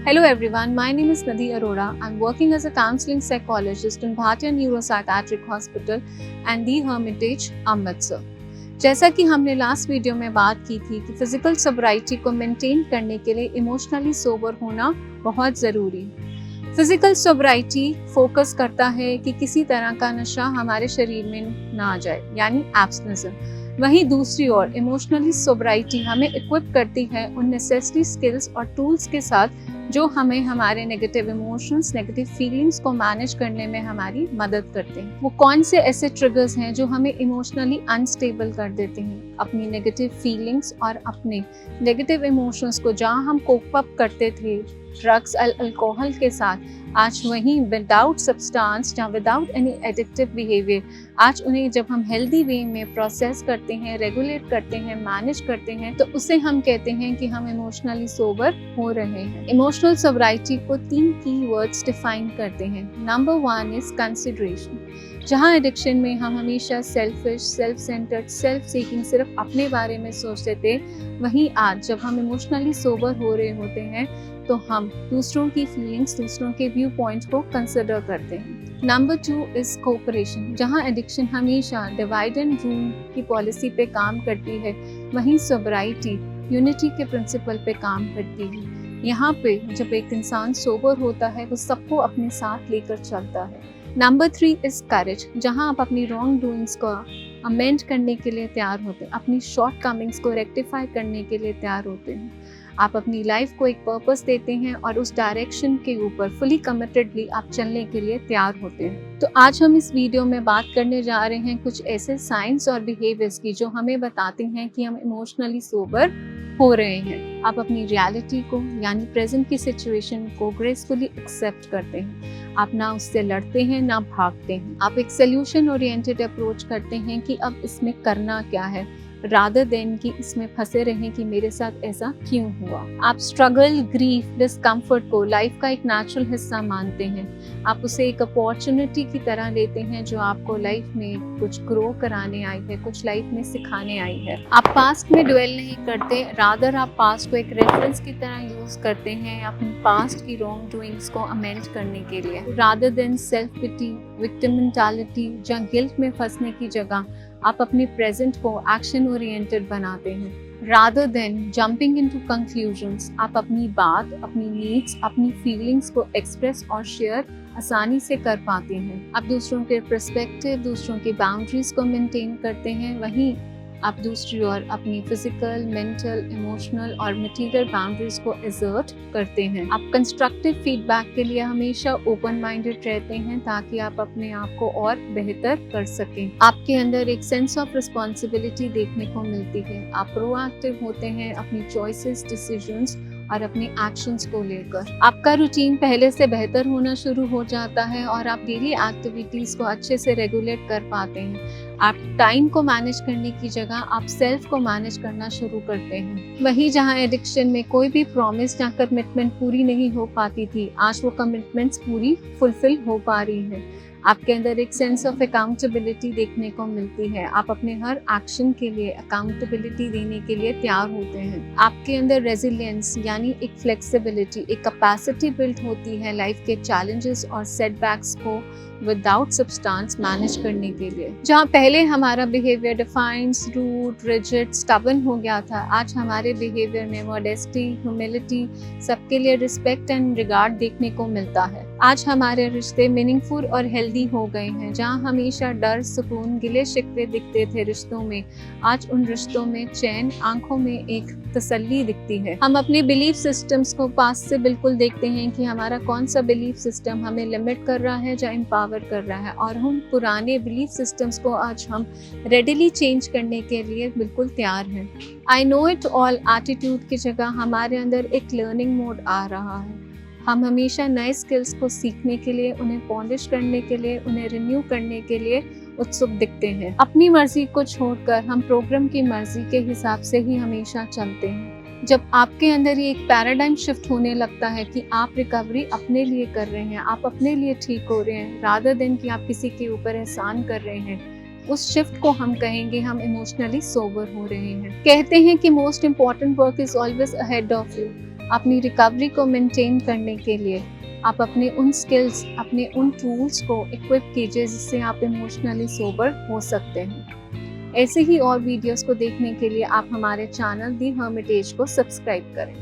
Hello everyone, my name is Nadi Arora. I'm working as a counseling psychologist in Bhatia Neuropsychiatric Hospital and The Hermitage, Amritsar. जैसा कि हमने last video में बात की थी कि फिजिकल सोबराइटी को मेंटेन करने के लिए इमोशनली सोबर होना बहुत ज़रूरी है। फिजिकल सोबराइटी फोकस करता है कि किसी तरह का नशा हमारे शरीर में ना आ जाए, यानी एब्स्टिनेंस। वहीं दूसरी ओर इमोशनली सोबराइटी हमें इक्विप करती है उन नेसेसरी स्किल्स और टूल्स के साथ जो हमें हमारे नेगेटिव इमोशंस, नेगेटिव फीलिंग्स को मैनेज करने में हमारी मदद करते हैं। वो कौन से ऐसे ट्रिगर्स हैं जो हमें इमोशनली अनस्टेबल कर देते हैं? अपनी नेगेटिव फीलिंग्स और अपने नेगेटिव इमोशंस को जहाँ हम कोप अप करते थे ड्रग्स, अल्कोहल के साथ, आज वहीं विदाउट सब्सटेंस या विदाउट एनी एडिक्टिव बिहेवियर, आज उन्हें जब हम हेल्दी वे में प्रोसेस करते हैं, रेगुलेट करते हैं, मैनेज करते हैं, तो उसे हम कहते हैं कि हम इमोशनली सोबर हो रहे हैं। इमोशनल सोबराइटी को 3 कीवर्ड्स डिफाइन करते हैं। Number 1 is consideration. जहाँ एडिक्शन में हम हमेशा selfish, self centred, self seeking, सिर्फ अपने बारे में सोचते थे, वहीं आज जब हम इमोशनली सोबर हो रहे होते हैं तो हम दूसरों की फीलिंग्स, दूसरों के व्यू पॉइंट को कंसिडर करते हैं। Number 2 is cooperation. जहाँ एडिक्शन हमेशा डिवाइड एंड रूल की पॉलिसी पे काम करती है, वहीं सोबराइटी यूनिटी के प्रिंसिपल पे काम करती है। यहाँ पे जब एक इंसान सोबर होता है वो सबको अपने साथ लेकर चलता है। नंबर 3 इज करेज। जहाँ आप अपनी रॉन्ग डूइंग्स को अमेंड करने के लिए तैयार होते हैं, अपनी शॉर्ट कमिंग्स को रेक्टिफाई करने के लिए तैयार होते हैं। आप अपनी लाइफ को एक पर्पस देते हैं और उस डायरेक्शन के ऊपर फुली कमिटेडली आप चलने के लिए तैयार होते हैं। तो आज हम इस वीडियो में बात करने जा रहे हैं कुछ ऐसे साइंस और बिहेवियर्स की जो हमें बताते हैं कि हम इमोशनली सोबर हो रहे हैं। आप अपनी रियलिटी को, यानी प्रेजेंट की सिचुएशन को ग्रेसफुली एक्सेप्ट करते हैं। आप ना उससे लड़ते हैं ना भागते हैं। आप एक सोल्यूशन ओरिएंटेड अप्रोच करते हैं कि अब इसमें करना क्या है, रादर देन कि इसमें फंसे रहें कि मेरे साथ ऐसा क्यों हुआ। आप स्ट्रगल, ग्रीफ, डिस्कम्फर्ट को लाइफ का एक नेचुरल हिस्सा मानते हैं। आप उसे एक अपॉर्चुनिटी की तरह लेते हैं जो आपको लाइफ में कुछ ग्रो कराने आई है, कुछ लाइफ में सिखाने आई है। आप पास्ट में ड्वेल नहीं करते, रादर आप पास्ट को एक रेफरेंस की तरह यूज करते हैं अपनी पास्ट की रॉन्ग डूइंग्स को अमेंड करने के लिए। Rather than self pity, victim mentality या गिल्ट में फंसने की जगह आप अपने प्रेजेंट को एक्शन ओरिएंटेड बनाते हैं। Rather than jumping into conclusions, आप अपनी बात, अपनी नीड्स, अपनी फीलिंग्स को एक्सप्रेस और शेयर आसानी से कर पाते हैं। आप दूसरों के पर्सपेक्टिव, दूसरों की बाउंड्रीज को मेंटेन करते हैं, वहीं आप दूसरी ओर अपनी फिजिकल, मेंटल, इमोशनल और मटेरियल बाउंड्रीज को एसर्ट करते हैं। आप कंस्ट्रक्टिव फीडबैक के लिए हमेशा ओपन माइंडेड रहते हैं ताकि आप अपने आप को और बेहतर कर सकें। आपके अंदर एक सेंस ऑफ रिस्पॉन्सिबिलिटी देखने को मिलती है। आप प्रोएक्टिव होते हैं अपनी चॉइसेस, डिसीजंस और अपने एक्शंस को लेकर। आपका रूटीन पहले से बेहतर होना शुरू हो जाता है और आप डेली एक्टिविटीज को अच्छे से रेगुलेट कर पाते हैं। आप टाइम को मैनेज करने की जगह आप सेल्फ को मैनेज करना शुरू करते हैं। वहीं जहां एडिक्शन में कोई भी प्रॉमिस या कमिटमेंट पूरी नहीं हो पाती थी, आज वो कमिटमेंट्स पूरी फुलफिल हो पा रही है। आपके अंदर एक सेंस ऑफ अकाउंटेबिलिटी देखने को मिलती है। आप अपने हर एक्शन के लिए अकाउंटेबिलिटी देने के लिए तैयार होते हैं। आपके अंदर रेजिलियंस यानी एक फ्लेक्सिबिलिटी, एक कैपेसिटी बिल्ड होती है लाइफ के चैलेंजेस और सेटबैक्स को विदाउट सब्सटेंस मैनेज करने के लिए। जहाँ पहले हमारा behaviour defined, root, rigid, stubborn हो गया था, आज हमारे बिहेवियर में मॉडेस्टी, ह्यूमिलिटी, सबके लिए रिस्पेक्ट एंड रिगार्ड देखने को मिलता है। आज हमारे रिश्ते मीनिंगफुल और हेल्दी हो गए हैं। जहाँ हमेशा डर, सुकून, गिले शिकवे दिखते थे रिश्तों में, आज उन रिश्तों में चैन, आंखों में एक तसल्ली दिखती है। हम अपने बिलीफ सिस्टम्स को पास से बिल्कुल देखते हैं कि हमारा कौन सा बिलीफ सिस्टम हमें लिमिट कर रहा है या एम्पावर कर रहा है, और हम पुराने बिलीफ सिस्टम्स को आज हम रेडिली चेंज करने के लिए बिल्कुल तैयार हैं। I know it all attitude की जगह हमारे अंदर एक लर्निंग मोड आ रहा है। हम हमेशा नए स्किल्स को सीखने के लिए, उन्हें पॉलिश करने के लिए, उन्हें रिन्यू करने के लिए उत्सुक दिखते हैं। अपनी मर्जी को छोड़कर हम प्रोग्राम की मर्जी के हिसाब से ही हमेशा चलते हैं। जब आपके अंदर ये एक पैराडाइम शिफ्ट होने लगता है कि आप रिकवरी अपने लिए कर रहे हैं, आप अपने लिए ठीक हो रहे हैं, रादर देन कि आप किसी के ऊपर एहसान कर रहे हैं, उस शिफ्ट को हम कहेंगे हम इमोशनली सोबर हो रहे हैं। कहते हैं कि most important work is always ahead of you. अपनी रिकवरी को मेंटेन करने के लिए आप अपने उन स्किल्स, अपने उन टूल्स को इक्विप कीजिए जिससे आप इमोशनली सोबर हो सकते हैं। ऐसे ही और वीडियोस को देखने के लिए आप हमारे चैनल दी हर्मिटेज को सब्सक्राइब करें।